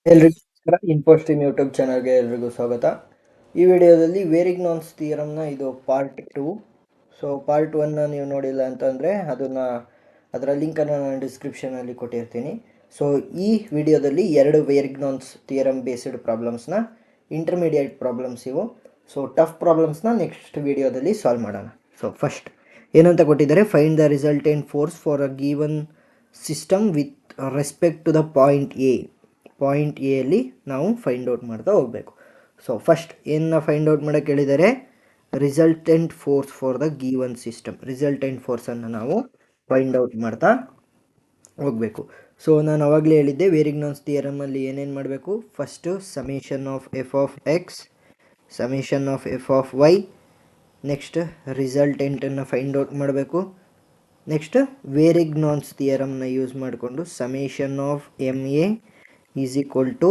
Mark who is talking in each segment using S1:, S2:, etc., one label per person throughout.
S1: ಎಲ್ರಿಗೂ ನಮಸ್ಕಾರ. ಇನ್ಫೋಸ್ಟ್ರೀಮ್ ಯೂಟ್ಯೂಬ್ ಚಾನಲ್ಗೆ ಎಲ್ರಿಗೂ ಸ್ವಾಗತ. ಈ ವಿಡಿಯೋದಲ್ಲಿ ವೇರಿಗ್ನಾನ್ಸ್ ಥಿಯರಮ್ನ ಇದು ಪಾರ್ಟ್ 2. ಸೊ ಪಾರ್ಟ್ 1ನ ನೀವು ನೋಡಿಲ್ಲ ಅಂತಂದರೆ ಅದರ ಲಿಂಕನ್ನು ನಾನು ಡಿಸ್ಕ್ರಿಪ್ಷನಲ್ಲಿ ಕೊಟ್ಟಿರ್ತೀನಿ. ಸೊ ಈ ವಿಡಿಯೋದಲ್ಲಿ ಎರಡು ವೇರಿಗ್ನಾನ್ಸ್ ಥಿಯರಮ್ ಬೇಸ್ಡ್ ಪ್ರಾಬ್ಲಮ್ಸ್ನ, ಇಂಟರ್ಮೀಡಿಯೇಟ್ ಪ್ರಾಬ್ಲಮ್ಸ್ ಇವು. ಸೊ ಟಫ್ ಪ್ರಾಬ್ಲಮ್ಸ್ನ ನೆಕ್ಸ್ಟ್ ವಿಡಿಯೋದಲ್ಲಿ ಸಾಲ್ವ್ ಮಾಡೋಣ. ಸೊ ಫಸ್ಟ್ ಏನಂತ ಕೊಟ್ಟಿದ್ದಾರೆ, find the resultant force for a given system with respect to the point ಎಲ್ಲಿ ನಾವು ಫೈಂಡ್ ಔಟ್ ಮಾಡ್ತಾ ಹೋಗಬೇಕು. ಸೊ ಫಸ್ಟ್ ಏನನ್ನ ಫೈಂಡ್ ಔಟ್ ಮಾಡೋಕ್ಕೆ ಹೇಳಿದರೆ, resultant force for the given system. Resultant ಫೋರ್ಸನ್ನು ನಾವು ಫೈಂಡ್ ಔಟ್ ಮಾಡ್ತಾ ಹೋಗಬೇಕು. ಸೊ ನಾನು ಅವಾಗಲೇ ಹೇಳಿದ್ದೆ, ವೇರಿಗ್ನಾನ್ಸ್ ಥಿಯರಮಲ್ಲಿ ಏನೇನು ಮಾಡಬೇಕು, first summation of F of X, summation of F of Y, next ರಿಸಲ್ಟೆಂಟನ್ನು ಫೈಂಡ್ ಔಟ್ ಮಾಡಬೇಕು. ನೆಕ್ಸ್ಟ್ ವೇರಿಗ್ನಾನ್ಸ್ ಥಿಯರಮ್ನ ಯೂಸ್ ಮಾಡಿಕೊಂಡು summation of M A is equal to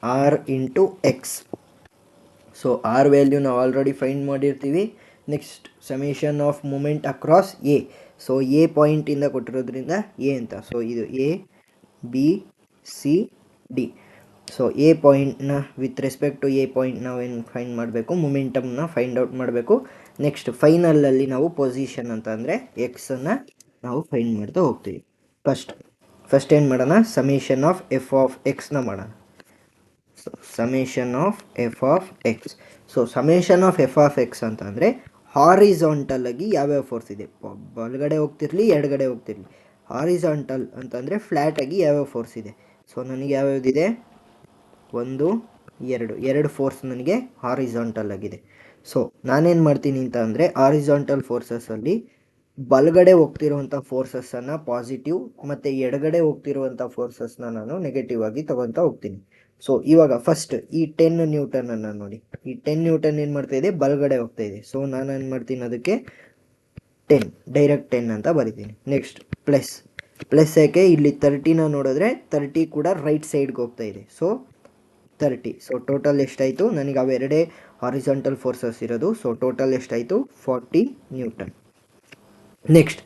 S1: R into X. So R value ನಾವು ಆಲ್ರೆಡಿ ಫೈಂಡ್ ಮಾಡಿರ್ತೀವಿ. Next summation of moment across A. So A ಪಾಯಿಂಟಿಂದ ಕೊಟ್ಟಿರೋದ್ರಿಂದ A ಅಂತ. So ಇದು A B C D. So A ಪಾಯಿಂಟ್ನ with respect to A point ನಾವೇನು find ಮಾಡಬೇಕು, ಮೊಮೆಂಟಮ್ನ find out ಮಾಡಬೇಕು. ನೆಕ್ಸ್ಟ್ ಫೈನಲಲ್ಲಿ ನಾವು ಪೊಸಿಷನ್ ಅಂತ ಅಂದರೆ ಎಕ್ಸನ್ನು ನಾವು ಫೈಂಡ್ ಮಾಡ್ತಾ ಹೋಗ್ತೀವಿ. ಫಸ್ಟ್ ಏನು ಮಾಡೋಣ, ಸಮೇಷನ್ ಆಫ್ ಎಫ್ ಆಫ್ ಎಕ್ಸ್ನ ಮಾಡೋಣ. Summation of F of X. So summation of F of X ಅಂತ ಅಂದರೆ ಹಾರಿಜಾಂಟಲ್ ಆಗಿ ಯಾವ್ಯಾವ ಫೋರ್ಸ್ ಇದೆ, ಬಲಗಡೆ ಹೋಗ್ತಿರಲಿ ಎಡಗಡೆ ಹೋಗ್ತಿರಲಿ. ಹಾರಿಜಾಂಟಲ್ ಅಂತಂದರೆ ಫ್ಲ್ಯಾಟ್ ಆಗಿ ಯಾವ್ಯಾವ ಫೋರ್ಸ್ ಇದೆ. ಸೊ ನನಗೆ ಯಾವ್ಯಾವ್ದಿದೆ, ಎರಡು ಫೋರ್ಸ್ ನನಗೆ ಹಾರಿಜಾಂಟಲ್ ಆಗಿದೆ. ಸೊ ನಾನೇನು ಮಾಡ್ತೀನಿ ಅಂತ ಅಂದರೆ, ಹಾರಿಜಾಂಟಲ್ ಫೋರ್ಸಸ್ಸಲ್ಲಿ ಬಲಗಡೆ ಹೋಗ್ತಿರುವಂಥ ಫೋರ್ಸಸ್ಸನ್ನು ಪಾಸಿಟಿವ್ ಮತ್ತು ಎಡಗಡೆ ಹೋಗ್ತಿರುವಂಥ ಫೋರ್ಸಸ್ನ ನಾನು ನೆಗೆಟಿವ್ ಆಗಿ ತೊಗೊತಾ ಹೋಗ್ತೀನಿ. ಸೊ ಇವಾಗ ಫಸ್ಟ್ ಈ 10 ನ್ಯೂಟನನ್ನು ನೋಡಿ. ಈ 10 ನ್ಯೂಟನ್ ಏನು ಮಾಡ್ತಾ ಇದೆ, ಬಲಗಡೆ ಹೋಗ್ತಾ ಇದೆ. ಸೊ ನಾನು ಏನು ಮಾಡ್ತೀನಿ, ಅದಕ್ಕೆ 10 ಡೈರೆಕ್ಟ್ 10 ಅಂತ ಬರಿತೀನಿ. ನೆಕ್ಸ್ಟ್ ಪ್ಲಸ್ ಯಾಕೆ, ಇಲ್ಲಿ 30ನ ನೋಡಿದ್ರೆ 30 ಕೂಡ ರೈಟ್ ಸೈಡ್ಗೆ ಹೋಗ್ತಾ ಇದೆ. ಸೊ 30. ಸೊ ಟೋಟಲ್ ಎಷ್ಟಾಯಿತು ನನಗೆ, ಅವೆರಡೇ ಹಾರಿಜಾಂಟಲ್ ಫೋರ್ಸಸ್ ಇರೋದು. ಸೊ ಟೋಟಲ್ ಎಷ್ಟಾಯಿತು, 40 newton. Next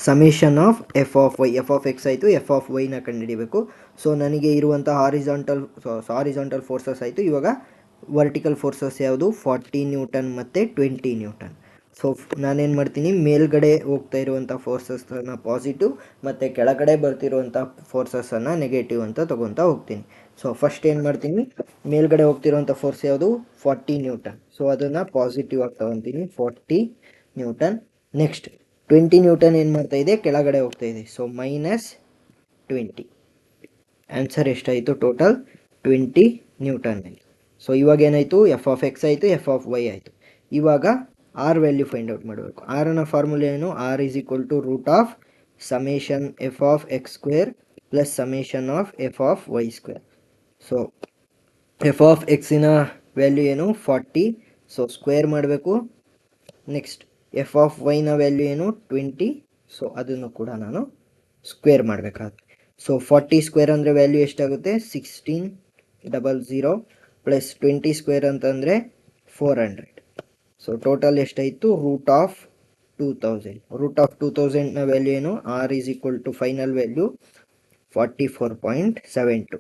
S1: summation of F of Y. F of X ಆಯಿತು, ಎಫ್ ಆಫ್ ವೈನ ಕಂಡುಹಿಡಿಬೇಕು. ಸೊ ನನಗೆ ಇರುವಂಥ ಹಾರಿಜಾಂಟಲ್ ಫೋರ್ಸಸ್ ಆಯಿತು. ಇವಾಗ ವರ್ಟಿಕಲ್ ಫೋರ್ಸಸ್ ಯಾವುದು, 40 ನ್ಯೂಟನ್ ಮತ್ತು 20 ನ್ಯೂಟನ್. ಸೊ ನಾನೇನು ಮಾಡ್ತೀನಿ, ಮೇಲ್ಗಡೆ ಹೋಗ್ತಾ ಇರುವಂಥ ಫೋರ್ಸಸ್ಸನ್ನು ಪಾಸಿಟಿವ್ ಮತ್ತು ಕೆಳಗಡೆ ಬರ್ತಿರುವಂಥ ಫೋರ್ಸಸ್ಸನ್ನು ನೆಗೆಟಿವ್ ಅಂತ ತೊಗೊತಾ ಹೋಗ್ತೀನಿ. ಸೊ ಫಸ್ಟ್ ಏನು ಮಾಡ್ತೀನಿ, ಮೇಲ್ಗಡೆ ಹೋಗ್ತಿರುವಂಥ ಫೋರ್ಸ್ ಯಾವುದು, 40 ನ್ಯೂಟನ್. ಸೊ ಅದನ್ನು ಪಾಸಿಟಿವ್ ಆಗಿ ತೊಗೊತೀನಿ, 40 ನ್ಯೂಟನ್. ನೆಕ್ಸ್ಟ್ 20 ನ್ಯೂಟನ್ ಏನು ಮಾಡ್ತಾ ಇದೆ, ಕೆಳಗಡೆ ಹೋಗ್ತಾ ಇದೆ. ಸೊ -20. ಆನ್ಸರ್ ಎಷ್ಟಾಯಿತು, ಟೋಟಲ್ 20 ನ್ಯೂಟನ್ ಆಯಿತು. ಸೊ ಇವಾಗ ಏನಾಯಿತು, ಎಫ್ ಆಫ್ ಎಕ್ಸ್ ಆಯಿತು, ಎಫ್ ಆಫ್ ವೈ ಆಯಿತು. ಇವಾಗ ಆರ್ ವ್ಯಾಲ್ಯೂ ಫೈಂಡ್ ಔಟ್ ಮಾಡಬೇಕು. ಆರನ ಫಾರ್ಮುಲಾ ಏನು, R is equal to root of summation F of X square plus summation of F of Y square. So F of ಎಕ್ಸಿನ value ಏನು, 40. So square ಮಾಡಬೇಕು. Next F of ವೈನ value ಏನು, 20. So ಅದನ್ನು ಕೂಡ ನಾನು ಸ್ಕ್ವೇರ್ ಮಾಡಬೇಕಾಗುತ್ತೆ. ಸೊ 40 ಸ್ಕ್ವೇರ್ ಅಂದರೆ ವ್ಯಾಲ್ಯೂ ಎಷ್ಟಾಗುತ್ತೆ, 1600 ಪ್ಲಸ್ 20 ಸ್ಕ್ವೇರ್ ಅಂತಂದರೆ 400. ಸೊ ಟೋಟಲ್ ಎಷ್ಟಾಯಿತು, ರೂಟ್ ಆಫ್ 2000. ರೂಟ್ ಆಫ್ 2000ನ ವ್ಯಾಲ್ಯೂ ಏನು, R is equal to final value 44.72.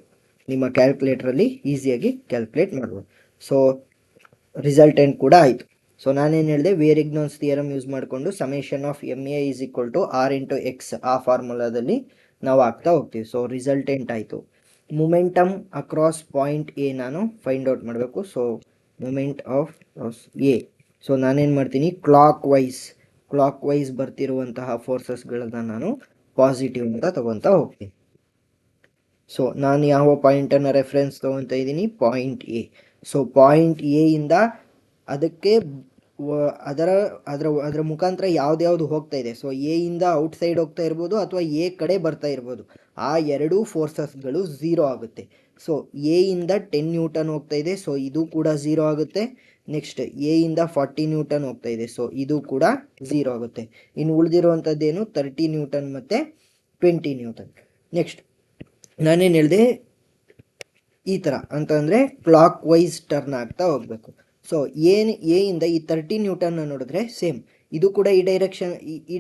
S1: ನಿಮ್ಮ ಕ್ಯಾಲ್ಕುಲೇಟ್ರಲ್ಲಿ ಈಸಿಯಾಗಿ ಕ್ಯಾಲ್ಕುಲೇಟ್ ಮಾಡ್ಬೋದು. ಸೊ ರಿಸಲ್ಟೆಂಟ್ ಕೂಡ ಆಯಿತು. ಸೊ ನಾನೇನು ಹೇಳಿದೆ, ವೇರಿಗ್ನಾನ್ಸ್ ಥಿಯರಮ್ ಯೂಸ್ ಮಾಡಿಕೊಂಡು summation of M A is equal to R into X, ಆ ಫಾರ್ಮುಲಾದಲ್ಲಿ ನಾವು ಆಗ್ತಾ ಹೋಗ್ತೀವಿ. ಸೊ ರಿಸಲ್ಟೆಂಟ್ ಆಯಿತು. ಮೂಮೆಂಟಮ್ ಅಕ್ರಾಸ್ ಪಾಯಿಂಟ್ ಎ ನಾನು ಫೈಂಡ್ ಔಟ್ ಮಾಡಬೇಕು. So moment of A. So ನಾನೇನು ಮಾಡ್ತೀನಿ, ಕ್ಲಾಕ್ ವೈಸ್ ಬರ್ತಿರುವಂತಹ ಫೋರ್ಸಸ್ಗಳನ್ನು ನಾನು ಪಾಸಿಟಿವ್ ಅಂತ ತೊಗೊತಾ ಹೋಗ್ತೀನಿ. ಸೊ ನಾನು ಯಾವ ಪಾಯಿಂಟನ್ನು ರೆಫರೆನ್ಸ್ ತೊಗೊತಾ ಇದ್ದೀನಿ, point A. So point A ಇಂದ ಅದಕ್ಕೆ ಅದರ ಮುಖಾಂತರ ಯಾವ್ದು ಹೋಗ್ತಾ ಇದೆ. ಸೊ ಎ ಇಂದ ಔಟ್ಸೈಡ್ ಹೋಗ್ತಾ ಇರ್ಬೋದು ಅಥವಾ ಎ ಕಡೆ ಬರ್ತಾ ಇರ್ಬೋದು. ಆ ಎರಡೂ ಫೋರ್ಸಸ್ಗಳು 0 ಆಗುತ್ತೆ. ಸೊ ಎ ಇಂದ 10 ನ್ಯೂಟನ್ ಹೋಗ್ತಾ ಇದೆ. ಸೊ ಇದು ಕೂಡ 0 ಆಗುತ್ತೆ. ನೆಕ್ಸ್ಟ್ ಎ ಇಂದ 40 ನ್ಯೂಟನ್ ಹೋಗ್ತಾ ಇದೆ. ಸೊ ಇದು ಕೂಡ 0 ಆಗುತ್ತೆ. ಇನ್ನು ಉಳಿದಿರುವಂಥದ್ದೇನು, 30 ನ್ಯೂಟನ್ ಮತ್ತು 20 ನ್ಯೂಟನ್. ನೆಕ್ಸ್ಟ್ ನಾನೇನು ಹೇಳಿದೆ, ಈ ಥರ ಅಂತಂದರೆ ಕ್ಲಾಕ್ ವೈಸ್ ಟರ್ನ್ ಆಗ್ತಾ ಹೋಗಬೇಕು. ಸೊ ಎ ಇಂದ ಈ 30 ನ್ಯೂಟನ್ನ ನೋಡಿದ್ರೆ ಸೇಮ್, ಇದು ಕೂಡ ಈ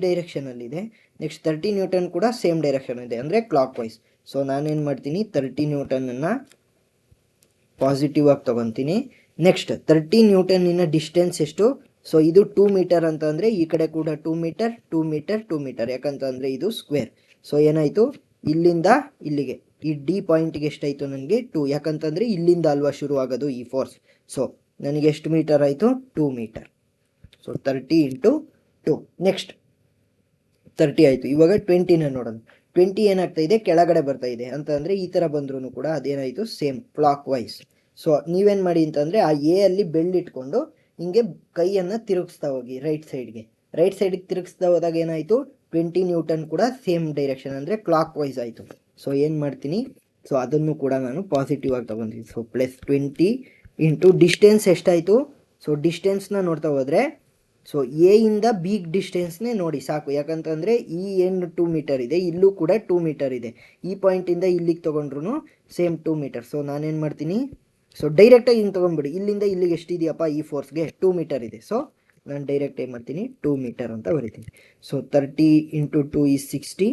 S1: ಡೈರೆಕ್ಷನಲ್ಲಿದೆ. ನೆಕ್ಸ್ಟ್ 30 ನ್ಯೂಟನ್ ಕೂಡ ಸೇಮ್ ಡೈರೆಕ್ಷನ್ ಇದೆ, ಅಂದರೆ ಕ್ಲಾಕ್ ವೈಸ್. ಸೊ ನಾನೇನು ಮಾಡ್ತೀನಿ, 30 ನ್ಯೂಟನನ್ನು ಪಾಸಿಟಿವ್ ಆಗಿ ತೊಗೊತೀನಿ. ನೆಕ್ಸ್ಟ್ 30 ನ್ಯೂಟನ್ನಿನ ಡಿಸ್ಟೆನ್ಸ್ ಎಷ್ಟು? ಸೊ ಇದು 2 ಮೀಟರ್ ಅಂತ ಅಂದರೆ ಈ ಕಡೆ ಕೂಡ 2 ಮೀಟರ್ 2 ಮೀಟರ್ 2 ಮೀಟರ್, ಯಾಕಂತಂದರೆ ಇದು ಸ್ಕ್ವೇರ್. ಸೊ ಏನಾಯಿತು, ಇಲ್ಲಿಂದ ಇಲ್ಲಿಗೆ ಈ ಡಿ ಪಾಯಿಂಟ್ಗೆ ಎಷ್ಟಾಯಿತು ನನಗೆ 2, ಯಾಕಂತಂದರೆ ಇಲ್ಲಿಂದ ಅಲ್ವಾ ಶುರು ಆಗೋದು ಈ ಫೋರ್ಸ್. ಸೊ ನನಗೆ ಎಷ್ಟು ಮೀಟರ್ ಆಯಿತು? 2 ಮೀಟರ್. So 30 into 2. ನೆಕ್ಸ್ಟ್ 30 ಆಯಿತು. ಇವಾಗ 20ನ ನೋಡೋಣ. 20 ಏನಾಗ್ತಾ ಇದೆ, ಕೆಳಗಡೆ ಬರ್ತಾ ಇದೆ ಅಂತಂದರೆ ಈ ಥರ ಬಂದ್ರೂ ಕೂಡ ಅದೇನಾಯಿತು, ಸೇಮ್ ಕ್ಲಾಕ್ ವೈಸ್. ಸೊ ನೀವೇನು ಮಾಡಿ ಅಂತಂದರೆ ಆ ಎ ಅಲ್ಲಿ ಬೆಲ್ಟ್ ಇಟ್ಕೊಂಡು ಹಿಂಗೆ ಕೈಯನ್ನು ತಿರುಗಿಸ್ತಾ ಹೋಗಿ ರೈಟ್ ಸೈಡ್ಗೆ ತಿರುಗಿಸ್ತಾ ಹೋದಾಗ ಏನಾಯಿತು, 20 ನ್ಯೂಟನ್ ಕೂಡ ಸೇಮ್ ಡೈರೆಕ್ಷನ್ ಅಂದರೆ ಕ್ಲಾಕ್ ವೈಸ್ ಆಯಿತು. ಸೊ ಏನು ಮಾಡ್ತೀನಿ, ಸೊ ಅದನ್ನು ಕೂಡ ನಾನು ಪಾಸಿಟಿವ್ ಆಗಿ ತೊಗೊತೀನಿ. ಸೊ +20 ಇಂಟು ಡಿಸ್ಟೆನ್ಸ್ ಎಷ್ಟಾಯಿತು. ಸೊ ಡಿಸ್ಟೆನ್ಸ್ನ ನೋಡ್ತಾ ಹೋದರೆ ಸೊ ಎ ಇಂದ ಬಿಗ್ ಡಿಸ್ಟೆನ್ಸ್ನೇ ನೋಡಿ ಸಾಕು, ಯಾಕಂತಂದರೆ ಈ ಏನು 2 ಮೀಟರ್ ಇದೆ, ಇಲ್ಲೂ ಕೂಡ 2 ಮೀಟರ್ ಇದೆ. ಈ ಪಾಯಿಂಟಿಂದ ಇಲ್ಲಿಗೆ ತೊಗೊಂಡ್ರು ಸೇಮ್ 2 ಮೀಟರ್. ಸೊ ನಾನೇನು ಮಾಡ್ತೀನಿ, ಸೊ ಡೈರೆಕ್ಟಾಗಿ ಹಿಂಗೆ ತೊಗೊಂಡ್ಬಿಡಿ. ಇಲ್ಲಿಂದ ಇಲ್ಲಿಗೆ ಎಷ್ಟಿದೆಯಪ್ಪ ಈ ಫೋರ್ಸ್ಗೆ 2 ಮೀಟರ್ ಇದೆ. ಸೊ ನಾನು ಡೈರೆಕ್ಟ್ ಏನು ಮಾಡ್ತೀನಿ, 2 ಮೀಟರ್ ಅಂತ ಬರಿತೀನಿ. So 30 into 2 is 60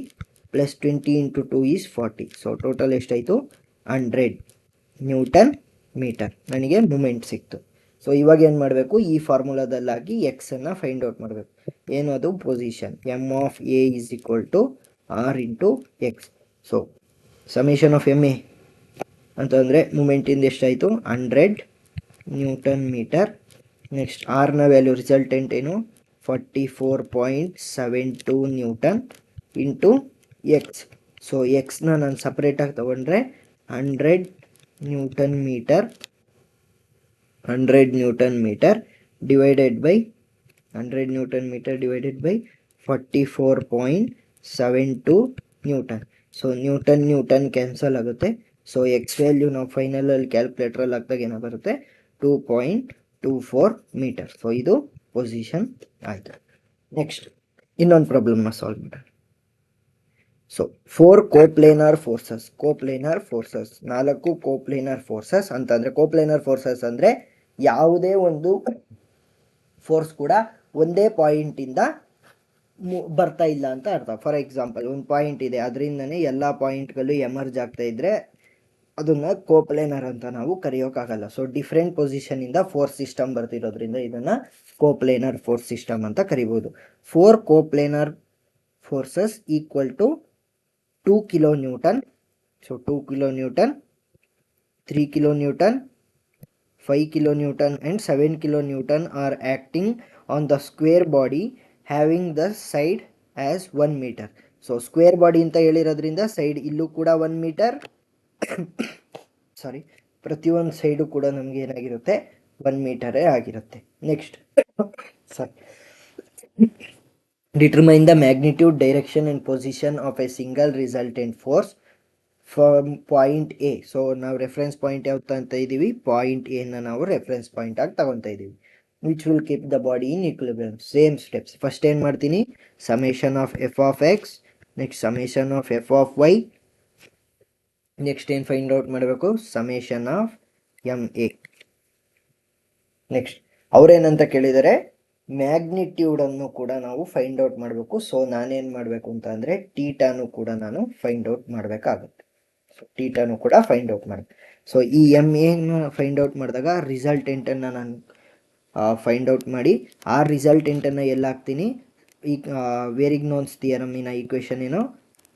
S1: +20 into 2 is 40. So total ಎಷ್ಟಾಯಿತು, 100 ನ್ಯೂಟನ್ ಮೀಟರ್ ನನಗೆ ಮೂಮೆಂಟ್ ಸಿಕ್ತು. ಸೊ ಇವಾಗ ಏನು ಮಾಡಬೇಕು, ಈ ಫಾರ್ಮುಲಾದಲ್ಲಾಗಿ ಎಕ್ಸನ್ನು ಫೈಂಡ್ ಔಟ್ ಮಾಡಬೇಕು. ಏನು ಅದು, position M(A) = R into X. So summation of MA ಅಂತಂದರೆ ಮೂಮೆಂಟಿಂದ ಎಷ್ಟಾಯಿತು, 100 ನ್ಯೂಟನ್ ಮೀಟರ್. ನೆಕ್ಸ್ಟ್ ಆರ್ನ ವ್ಯಾಲ್ಯೂ ರಿಸಲ್ಟೆಂಟ್ ಏನು, 44.72 ನ್ಯೂಟನ್ ಇಂಟು ಎಕ್ಸ್. ಸೊ ಎಕ್ಸ್ನ ನಾನು ಸಪ್ರೇಟಾಗಿ ತೊಗೊಂಡ್ರೆ 100 newton metre divided by 44.72 newton. So newton cancel ಆಗುತ್ತೆ. ಸೊ ಎಕ್ಸ್ ವ್ಯಾಲ್ಯೂ ನಾವು ಫೈನಲಲ್ಲಿ ಕ್ಯಾಲ್ಕುಲೇಟ್ರಲ್ಲಿ ಹಾಕಿದಾಗ ಏನೋ ಬರುತ್ತೆ, 2.24 ಮೀಟರ್. ಸೊ ಇದು ಪೊಸಿಷನ್ ಆಯಿತು. ನೆಕ್ಸ್ಟ್ ಇನ್ನೊಂದು ಪ್ರಾಬ್ಲಮ್ನ ಸಾಲ್ವ್ ಮಾಡೋಣ. So 4 coplanar forces, 4 coplanar forces ಅಂತಂದರೆ, ಕೋಪ್ಲೇನರ್ ಫೋರ್ಸಸ್ ಅಂದರೆ ಯಾವುದೇ ಒಂದು ಫೋರ್ಸ್ ಕೂಡ ಒಂದೇ ಪಾಯಿಂಟಿಂದ ಬರ್ತಾ ಇಲ್ಲ ಅಂತ ಅರ್ಥ. ಫಾರ್ ಎಕ್ಸಾಂಪಲ್ ಒಂದು ಪಾಯಿಂಟ್ ಇದೆ, ಅದರಿಂದನೇ ಎಲ್ಲ ಪಾಯಿಂಟ್ಗಳು ಎಮರ್ಜ್ ಆಗ್ತಾ ಇದ್ದರೆ ಅದನ್ನು ಕೋಪ್ಲೇನರ್ ಅಂತ ನಾವು ಕರೆಯೋಕ್ಕಾಗಲ್ಲ. ಸೊ ಡಿಫ್ರೆಂಟ್ ಪೊಸಿಷನಿಂದ ಫೋರ್ಸ್ ಸಿಸ್ಟಮ್ ಬರ್ತಿರೋದ್ರಿಂದ ಇದನ್ನು ಕೋಪ್ಲೇನರ್ ಫೋರ್ಸ್ ಸಿಸ್ಟಮ್ ಅಂತ ಕರಿಬೋದು. 4 coplanar forces equal to 2 kilo newton. So 2 kilo newton, 3 kilo newton, 5 kilo newton and 7 kilo newton are acting on the square body having the side as 1 metre. So square body ಅಂತ ಹೇಳಿರೋದ್ರಿಂದ side ಇಲ್ಲೂ ಕೂಡ 1 metre, ಪ್ರತಿಯೊಂದು side ಕೂಡ ನಮಗೆ ಏನಾಗಿರುತ್ತೆ, 1 ಮೀಟರೇ ಆಗಿರುತ್ತೆ. Next determine the magnitude, direction and position of A single resultant force from point A. So ನಾವು ರೆಫರೆನ್ಸ್ ಪಾಯಿಂಟ್ ಯಾವ್ದು ತಗೊತಾ ಇದ್ದೀವಿ, ಪಾಯಿಂಟ್ ಎನ ನಾವು ರೆಫರೆನ್ಸ್ ಪಾಯಿಂಟ್ ಆಗಿ ತಗೊತಾ ಇದ್ದೀವಿ. Which will keep the body in equilibrium. Same steps. First ಏನು ಮಾಡ್ತೀನಿ, summation of F of X, next summation of F of Y, next ಏನು ಫೈಂಡ್ ಔಟ್ ಮಾಡಬೇಕು, ಸಮೇಷನ್ ಆಫ್ MA. ನೆಕ್ಸ್ಟ್ ಅವ್ರೇನಂತ ಕೇಳಿದರೆ ಮ್ಯಾಗ್ನಿಟ್ಯೂಡನ್ನು ಕೂಡ ನಾವು ಫೈಂಡ್ ಔಟ್ ಮಾಡಬೇಕು. ಸೊ ನಾನೇನು ಮಾಡಬೇಕು ಅಂತ ಅಂದರೆ ಟೀಟಾನು ಕೂಡ ನಾನು ಫೈಂಡ್ ಔಟ್ ಮಾಡಬೇಕಾಗುತ್ತೆ. ಸೊ ಟೀಟಾನು ಕೂಡ ಫೈಂಡ್ ಔಟ್ ಮಾಡಬೇಕು. ಸೊ ಈ MAನ ಫೈಂಡ್ ಔಟ್ ಮಾಡಿದಾಗ ರಿಸಲ್ಟೆಂಟನ್ನು ನಾನು ಫೈಂಡ್ ಔಟ್ ಮಾಡಿ ಆ ರಿಸಲ್ಟೆಂಟನ್ನು ಎಲ್ಲ ಹಾಕ್ತೀನಿ. ಈ ವೆರಿಗ್ನೋನ್ಸ್ ಥಿಯರಮಿನ ಈಕ್ವೇಷನ್ ಏನು,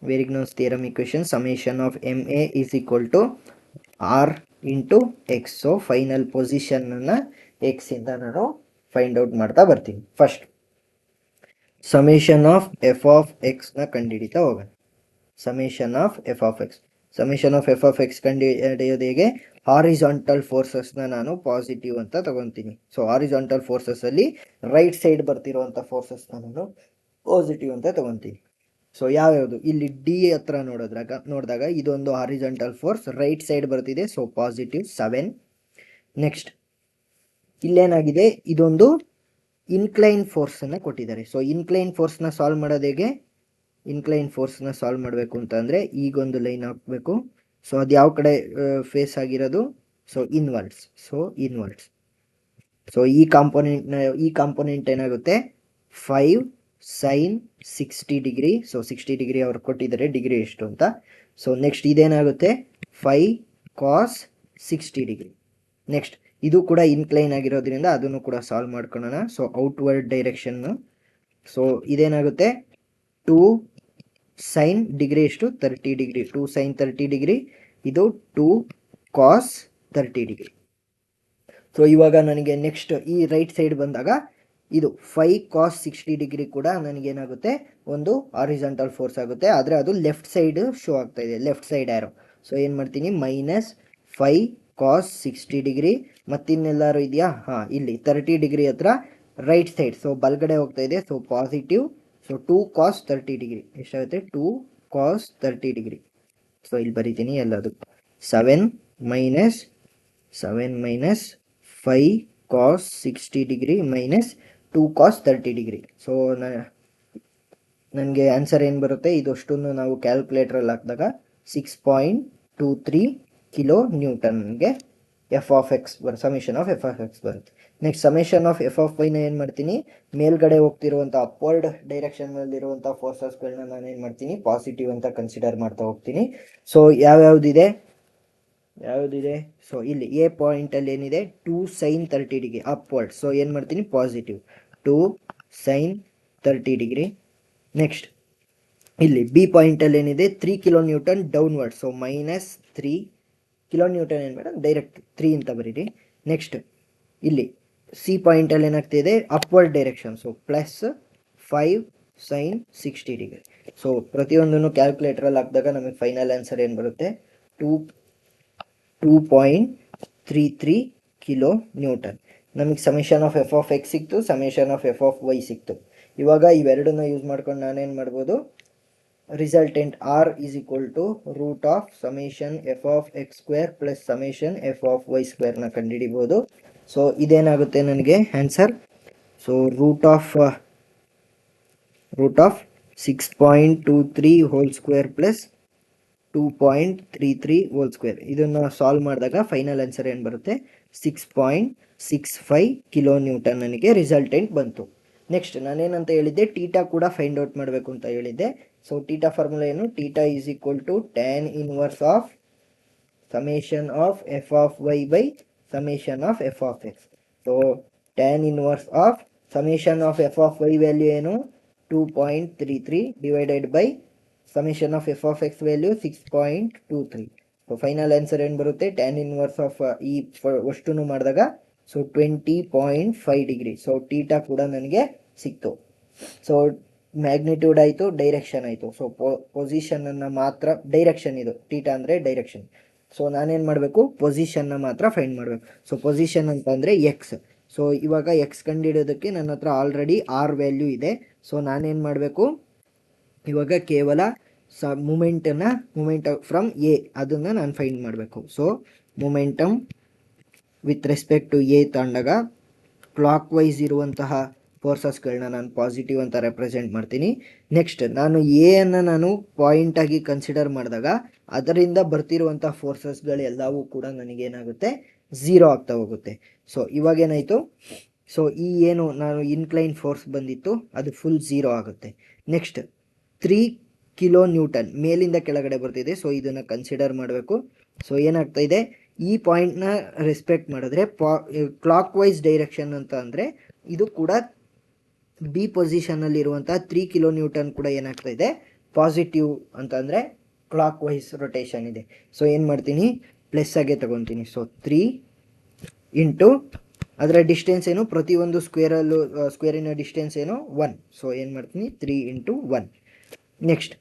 S1: Varignon's theorem equation summation of MA is equal to R into X. So final ಪೊಸಿಷನನ್ನು ಎಕ್ಸಿಂದ ನಾನು ಫೈಂಡ್ ಔಟ್ ಮಾಡ್ತಾ ಬರ್ತೀನಿ. First summation of F of ಎಕ್ಸ್ನ ಕಂಡುಹಿಡಿತಾ ಹೋಗೋಣ. Summation of F of x ಕಂಡುಹಿಡಿಯೋದು ಹೇಗೆ, ಹಾರಿಜಾಂಟಲ್ ಫೋರ್ಸಸ್ನ ನಾನು ಪಾಸಿಟಿವ್ ಅಂತ ತಗೊತೀನಿ. ಸೊ ಹಾರಿಜಾಂಟಲ್ ಫೋರ್ಸಸ್ಸಲ್ಲಿ ರೈಟ್ ಸೈಡ್ ಬರ್ತಿರೋವಂಥ ಫೋರ್ಸಸ್ನ ನಾನು ಪಾಸಿಟಿವ್ ಅಂತ ತಗೊತೀನಿ. ಸೊ ಯಾವ್ಯಾವುದು, ಇಲ್ಲಿ ಡಿ ಹತ್ರ ನೋಡಿದಾಗ ಇದೊಂದು ಹಾರಿಜಾಂಟಲ್ ಫೋರ್ಸ್ ರೈಟ್ ಸೈಡ್ ಬರ್ತಿದೆ. So positive 7. ನೆಕ್ಸ್ಟ್ ಇಲ್ಲೇನಾಗಿದೆ, ಇದೊಂದು ಇನ್ಕ್ಲೈನ್ ಫೋರ್ಸನ್ನು ಕೊಟ್ಟಿದ್ದಾರೆ. ಸೊ ಇನ್ಕ್ಲೈನ್ ಫೋರ್ಸ್ನ ಸಾಲ್ವ್ ಮಾಡೋದು ಹೇಗೆ, ಇನ್ಕ್ಲೈನ್ ಫೋರ್ಸ್ನ ಸಾಲ್ವ್ ಮಾಡಬೇಕು ಅಂತಂದರೆ ಈಗೊಂದು ಲೈನ್ ಹಾಕಬೇಕು. ಸೊ ಅದು ಯಾವ ಕಡೆ ಫೇಸ್ ಆಗಿರೋದು, ಸೊ ಇನ್ವರ್ಡ್ಸ್. ಸೊ ಈ ಕಾಂಪೊನೆಂಟ್ ಏನಾಗುತ್ತೆ, 5 sin 60 ಡಿಗ್ರಿ. ಸೊ 60 ಡಿಗ್ರಿ ಅವ್ರು ಕೊಟ್ಟಿದ್ದಾರೆ, ಡಿಗ್ರಿ ಎಷ್ಟು ಅಂತ. ಸೊ ನೆಕ್ಸ್ಟ್ ಇದೇನಾಗುತ್ತೆ, 5 cos 60 ಡಿಗ್ರಿ. ನೆಕ್ಸ್ಟ್ ಇದು ಕೂಡ ಇನ್ಕ್ಲೈನ್ ಆಗಿರೋದ್ರಿಂದ ಅದನ್ನು ಕೂಡ ಸಾಲ್ವ್ ಮಾಡ್ಕೊಳ್ಳೋಣ. ಸೊ ಔಟ್ವರ್ಡ್ ಡೈರೆಕ್ಷನ್, ಸೊ ಇದೇನಾಗುತ್ತೆ 2 ಸೈನ್ ಡಿಗ್ರಿ ಎಷ್ಟು 30 ಡಿಗ್ರಿ, 2 ಸೈನ್ 30 ಡಿಗ್ರಿ, ಇದು 2 ಕಾಸ್ 30 ಡಿಗ್ರಿ. ಸೊ ಇವಾಗ ನನಗೆ ನೆಕ್ಸ್ಟ್ ಈ ರೈಟ್ ಸೈಡ್ ಬಂದಾಗ ಇದು 5 ಕಾಸ್ 60 ಡಿಗ್ರಿ ಕೂಡ ನನಗೇನಾಗುತ್ತೆ ಒಂದು ಹಾರಿಜಾಂಟಲ್ ಫೋರ್ಸ್ ಆಗುತ್ತೆ, ಆದರೆ ಅದು ಲೆಫ್ಟ್ ಸೈಡ್ ಶೋ ಆಗ್ತಾ ಇದೆ, ಲೆಫ್ಟ್ ಸೈಡ್ ಆ್ಯರೋ. ಸೊ ಏನು ಮಾಡ್ತೀನಿ -5 ಕಾಸ್ 60 ಡಿಗ್ರಿ, ಮತ್ತಿನ್ನೆಲ್ಲಾರು ಇದೆಯಾ, ಹಾಂ ಇಲ್ಲಿ 30 ಡಿಗ್ರಿ ಹತ್ರ ರೈಟ್ ಸೈಡ್, ಸೊ ಬಲ್ಗಡೆ ಹೋಗ್ತಾ ಇದೆ, so positive. So 2 cos 30 degree ಎಷ್ಟಾಗುತ್ತೆ 2 ಕಾಸ್ 30 ಡಿಗ್ರಿ. ಸೊ ಇಲ್ಲಿ ಬರೀತೀನಿ ಎಲ್ಲದು 7 minus 5 cos 60 degree minus 2 cos 30 degree. So ನನಗೆ ಆನ್ಸರ್ ಏನು ಬರುತ್ತೆ, ಇದಷ್ಟನ್ನು ನಾವು ಕ್ಯಾಲ್ಕುಲೇಟ್ರಲ್ಲಿ ಹಾಕಿದಾಗ 6.23 ಕಿಲೋ ನ್ಯೂಟನ್ಗೆ F of X summation of F of x ಬರುತ್ತೆ. Next summation of F of ವೈನ ಏನು ಮಾಡ್ತೀನಿ, ಮೇಲ್ಗಡೆ ಹೋಗ್ತಿರುವಂಥ ಅಪ್ವರ್ಡ್ ಡೈರೆಕ್ಷನ್ನಲ್ಲಿರುವಂಥ ಫೋರ್ಸಸ್ಗಳನ್ನ ನಾನು ಏನು ಮಾಡ್ತೀನಿ ಪಾಸಿಟಿವ್ ಅಂತ ಕನ್ಸಿಡರ್ ಮಾಡ್ತಾ ಹೋಗ್ತೀನಿ. ಸೊ ಯಾವುದಿದೆ, ಸೊ ಇಲ್ಲಿ ಎ ಪಾಯಿಂಟಲ್ಲಿ ಏನಿದೆ 2 ಸೈನ್ 30 ಡಿಗ್ರಿ ಅಪ್ವರ್ಡ್, ಸೊ ಏನು ಮಾಡ್ತೀನಿ ಪಾಸಿಟಿವ್ 2 ಸೈನ್ 30 ಡಿಗ್ರಿ. ನೆಕ್ಸ್ಟ್ ಇಲ್ಲಿ ಬಿ ಪಾಯಿಂಟಲ್ಲಿ ಏನಿದೆ 3 kilo Newton downward, so -3 kilo Newton ಏನು ಬೇಡ ಡೈರೆಕ್ಟ್ 3 ಅಂತ ಬರೀರಿ. ನೆಕ್ಸ್ಟ್ ಇಲ್ಲಿ ಸಿ ಪಾಯಿಂಟಲ್ಲಿ ಏನಾಗ್ತಿದೆ upward direction, so +5 sine 60 degree. So ಪ್ರತಿಯೊಂದನ್ನು ಕ್ಯಾಲ್ಕುಲೇಟ್ರಲ್ಲಿ ಹಾಕಿದಾಗ ನಮಗೆ ಫೈನಲ್ ಆನ್ಸರ್ ಏನು ಬರುತ್ತೆ 2.33 ಕಿಲೋ ನ್ಯೂಟನ್. ನಮಗೆ summation of F of x ಸಿಕ್ತು, summation of F of y ಸಿಕ್ತು. ಇವಾಗ ಇವೆರಡನ್ನ ಯೂಸ್ ಮಾಡ್ಕೊಂಡು ನಾನೇನು ಮಾಡ್ಬೋದು, resultant R is equal to root of summation F of X square plus summation F of y ಸ್ಕ್ವೇರ್ನ ಕಂಡುಹಿಡಿಬೋದು. ಸೊ ಇದೇನಾಗುತ್ತೆ ನನಗೆ answer, so root of 6.23 whole square plus 2.33 whole square. ಇದನ್ನು ಸಾಲ್ವ್ ಮಾಡಿದಾಗ ಫೈನಲ್ ಆನ್ಸರ್ ಏನು ಬರುತ್ತೆ 6.65 ಕಿಲೋ ನ್ಯೂಟನ್ ನನಗೆ resultant ಬಂತು. ನೆಕ್ಸ್ಟ್ ನಾನೇನಂತ ಹೇಳಿದ್ದೆ, ಟೀಟಾ ಕೂಡ ಫೈಂಡ್ ಔಟ್ ಮಾಡಬೇಕು ಅಂತ ಹೇಳಿದ್ದೆ. ಸೊ ಟೀಟಾ ಫಾರ್ಮುಲಾ ಏನು, theta is equal to tan inverse of summation of F of Y by summation of F of X. So tan inverse of summation of F of Y value ಏನು 2.33 divided by summation of F of X value 6.23. So final answer ಏನು ಬರುತ್ತೆ, tan inverse of ಈ ಅಷ್ಟನ್ನು ಮಾಡಿದಾಗ so 20.5 degree. So theta ಕೂಡ ನನಗೆ ಸಿಕ್ತು. So magnitude ಆಯಿತು, ಡೈರೆಕ್ಷನ್ ಆಯಿತು. ಸೊ ಪೊಸಿಷನನ್ನು ಮಾತ್ರ, ಡೈರೆಕ್ಷನ್ ಇದು ಟೀಟಾ ಅಂದರೆ ಡೈರೆಕ್ಷನ್. ಸೊ ನಾನೇನು ಮಾಡಬೇಕು, ಪೊಸಿಷನ್ನ ಮಾತ್ರ ಫೈಂಡ್ ಮಾಡಬೇಕು. ಸೊ ಪೊಸಿಷನ್ ಅಂತಂದರೆ ಎಕ್ಸ್. ಸೊ ಇವಾಗ ಎಕ್ಸ್ ಕಂಡುಹಿಡಿಯೋದಕ್ಕೆ ನನ್ನ ಹತ್ರ ಆಲ್ರೆಡಿ ಆರ್ ವ್ಯಾಲ್ಯೂ ಇದೆ. ಸೊ ನಾನೇನು ಮಾಡಬೇಕು, ಇವಾಗ ಕೇವಲ ಮೂಮೆಂಟ್ ಫ್ರಮ್ ಎ ಅದನ್ನು ನಾನು ಫೈಂಡ್ ಮಾಡಬೇಕು. So momentum with respect to A ತಗೊಂಡಾಗ ಕ್ಲಾಕ್ ವೈಸ್ ಇರುವಂತಹ ಫೋರ್ಸಸ್ಗಳನ್ನ ನಾನು ಪಾಸಿಟಿವ್ ಅಂತ ರೆಪ್ರೆಸೆಂಟ್ ಮಾಡ್ತೀನಿ. ನೆಕ್ಸ್ಟ್ ನಾನು ಎ ಅನ್ನು ನಾನು ಪಾಯಿಂಟಾಗಿ ಕನ್ಸಿಡರ್ ಮಾಡಿದಾಗ ಅದರಿಂದ ಬರ್ತಿರುವಂಥ ಫೋರ್ಸಸ್ಗಳೆಲ್ಲವೂ ಕೂಡ ನನಗೇನಾಗುತ್ತೆ 0 ಆಗ್ತಾ ಹೋಗುತ್ತೆ. ಸೊ ಇವಾಗೇನಾಯಿತು, ಸೊ ಈ ಏನು ನಾನು ಇನ್ಕ್ಲೈನ್ ಫೋರ್ಸ್ ಬಂದಿತ್ತು ಅದು ಫುಲ್ 0 ಆಗುತ್ತೆ. ನೆಕ್ಸ್ಟ್ 3 ಕಿಲೋ ನ್ಯೂಟನ್ ಮೇಲಿಂದ ಕೆಳಗಡೆ ಬರ್ತಿದೆ. ಸೊ ಇದನ್ನು ಕನ್ಸಿಡರ್ ಮಾಡಬೇಕು. ಸೊ ಏನಾಗ್ತಾ ಇದೆ, ಈ ಪಾಯಿಂಟ್ನ ರೆಸ್ಪೆಕ್ಟ್ ಮಾಡಿದ್ರೆ ಕ್ಲಾಕ್ ವೈಸ್ ಡೈರೆಕ್ಷನ್ ಅಂತ ಅಂದರೆ ಇದು ಕೂಡ ಬಿ ಪೊಸಿಷನ್ನಲ್ಲಿರುವಂಥ 3 ಕಿಲೋ ನ್ಯೂಟನ್ ಕೂಡ ಏನಾಗ್ತಾ ಇದೆ ಪಾಸಿಟಿವ್ ಅಂತ ಅಂದರೆ ಕ್ಲಾಕ್ ವೈಸ್ ರೊಟೇಷನ್ ಇದೆ. ಸೊ ಏನು ಮಾಡ್ತೀನಿ, ಪ್ಲಸ್ ಆಗೇ ತಗೊತೀನಿ. ಸೊ 3 ಇಂಟು ಅದರ ಡಿಸ್ಟೆನ್ಸ್ ಏನು, ಪ್ರತಿಯೊಂದು ಸ್ಕ್ವೇರಿನ ಡಿಸ್ಟೆನ್ಸ್ ಏನು 1. ಸೊ ಏನು ಮಾಡ್ತೀನಿ 3 ಇಂಟು 1. ನೆಕ್ಸ್ಟ್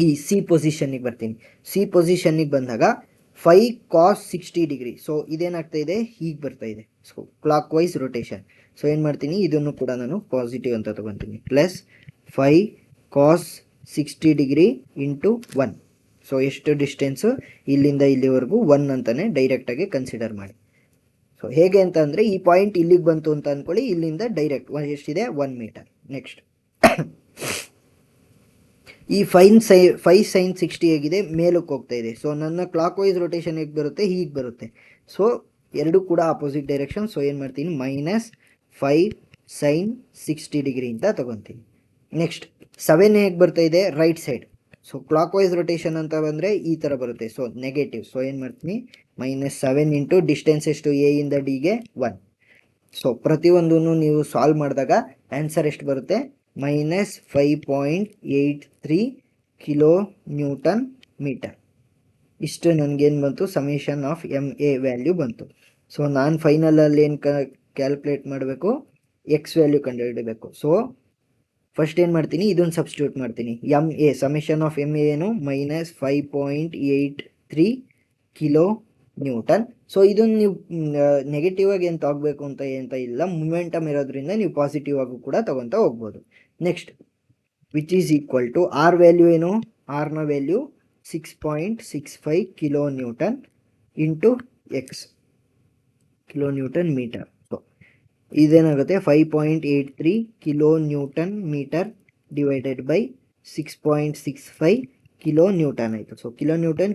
S1: ಈ ಸಿ ಪೊಸಿಷನ್ನಿಗೆ ಬರ್ತೀನಿ. ಸಿ ಪೊಸಿಷನ್ನಿಗೆ ಬಂದಾಗ 5 ಕಾಸ್ 60 ಡಿಗ್ರಿ. ಸೊ ಇದೇನಾಗ್ತಾ ಇದೆ, ಹೀಗೆ ಬರ್ತಾ ಇದೆ. So clockwise rotation. So ಏನು ಮಾಡ್ತೀನಿ, ಇದನ್ನು ಕೂಡ ನಾನು ಪಾಸಿಟಿವ್ ಅಂತ ತೊಗೊತೀನಿ. Plus 5 cos 60 degree into 1. So ಎಷ್ಟು ಡಿಸ್ಟೆನ್ಸು, ಇಲ್ಲಿಂದ ಇಲ್ಲಿವರೆಗೂ 1 ಅಂತಲೇ ಡೈರೆಕ್ಟಾಗಿ ಕನ್ಸಿಡರ್ ಮಾಡಿ. ಸೊ ಹೇಗೆ ಅಂತ ಅಂದರೆ ಈ ಪಾಯಿಂಟ್ ಇಲ್ಲಿಗೆ ಬಂತು ಅಂತ ಅಂದ್ಕೊಳ್ಳಿ, ಇಲ್ಲಿಂದ ಡೈರೆಕ್ಟ್ ಎಷ್ಟಿದೆ 1 ಮೀಟರ್. ನೆಕ್ಸ್ಟ್ ಈ 5 ಸೈನ್ 60 ಹೇಗಿದೆ, ಮೇಲಕ್ಕೆ ಹೋಗ್ತಾ ಇದೆ. ಸೊ ನನ್ನ ಕ್ಲಾಕ್ ವೈಸ್ ರೊಟೇಷನ್ ಹೇಗೆ ಬರುತ್ತೆ, ಹೀಗೆ ಬರುತ್ತೆ. ಸೊ ಎರಡು ಕೂಡ ಆಪೋಸಿಟ್ ಡೈರೆಕ್ಷನ್. ಸೊ ಏನು ಮಾಡ್ತೀನಿ, -5 ಸೈನ್ 60 ಡಿಗ್ರಿ ಅಂತ ತೊಗೊತೀನಿ. ನೆಕ್ಸ್ಟ್ 7 ಹೇಗೆ ಬರ್ತಾ ಇದೆ, right side. So clockwise rotation ಅಂತ ಬಂದರೆ ಈ ಥರ ಬರುತ್ತೆ. So negative. ಸೊ ಏನು ಮಾಡ್ತೀನಿ, -7 ಇಂಟು ಡಿಸ್ಟೆನ್ಸ್ ಎಷ್ಟು ಎ ಇಂದ ಡಿಗೆ 1. ಸೊ ಪ್ರತಿಯೊಂದೂ ನೀವು ಸಾಲ್ವ್ ಮಾಡಿದಾಗ ಆನ್ಸರ್ ಎಷ್ಟು ಬರುತ್ತೆ, -5.83 ಕಿಲೋ ನ್ಯೂಟನ್ ಮೀಟರ್. ಇಷ್ಟು ನನಗೇನು ಬಂತು, ಸಮೇಷನ್ ಆಫ್ MA ವ್ಯಾಲ್ಯೂ ಬಂತು. ಸೊ ನಾನು ಫೈನಲಲ್ಲಿ ಏನು ಕ್ಯಾಲ್ಕುಲೇಟ್ ಮಾಡಬೇಕು, ಎಕ್ಸ್ ವ್ಯಾಲ್ಯೂ ಕಂಡುಹಿಡಬೇಕು. ಸೊ ಫಸ್ಟ್ ಏನು ಮಾಡ್ತೀನಿ, ಇದನ್ನು ಸಬ್ಸ್ಟಿಟ್ಯೂಟ್ ಮಾಡ್ತೀನಿ. MA ಸಮೇಷನ್ ಆಫ್ MA ಏನು, -5.83 ಕಿಲೋ ನ್ಯೂಟನ್. ಸೊ ಇದನ್ನು ನೀವು ನೆಗೆಟಿವ್ ಆಗಿ ಏನು ತಗೋಬೇಕು ಅಂತ ಇಲ್ಲ, ಮೊಮೆಂಟಮ್ ಇರೋದ್ರಿಂದ ನೀವು ಪಾಸಿಟಿವ್ ಆಗು ಕೂಡ ತಗೊತಾ ಹೋಗ್ಬೋದು. Next which is equal to R value ಏನು, ಆರ್ನ value 6.65 kilo newton into x, kilo newton metre. So ಇದೇನಾಗುತ್ತೆ, 5.83 kilo newton metre divided by 6.65 kilo newton ಆಯಿತು. So kilo newton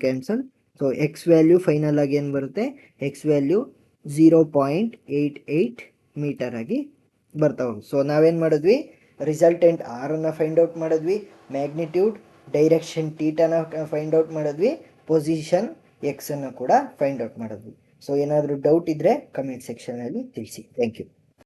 S1: cancel. So X value final ಆಗಿ ಏನು ಬರುತ್ತೆ, X value 0.88 metre ಆಗಿ ಬರ್ತಾ ಹೋಗಿ. ಸೊ ನಾವೇನು ಮಾಡಿದ್ವಿ, ರಿಸಲ್ಟೆಂಟ್ ಆರನ್ನು ಫೈಂಡ್ ಔಟ್ ಮಾಡಿದ್ವಿ, ಮ್ಯಾಗ್ನಿಟ್ಯೂಡ್ ಡೈರೆಕ್ಷನ್ ಟೀಟಾನ ಫೈಂಡ್ ಔಟ್ ಮಾಡಿದ್ವಿ, ಪೊಸಿಷನ್ ಎಕ್ಸನ್ನು ಕೂಡ ಫೈಂಡ್ ಔಟ್ ಮಾಡಿದ್ವಿ. ಸೊ ಏನಾದರೂ ಡೌಟ್ ಇದ್ದರೆ ಕಮೆಂಟ್ ಸೆಕ್ಷನಲ್ಲಿ ತಿಳಿಸಿ. Thank you.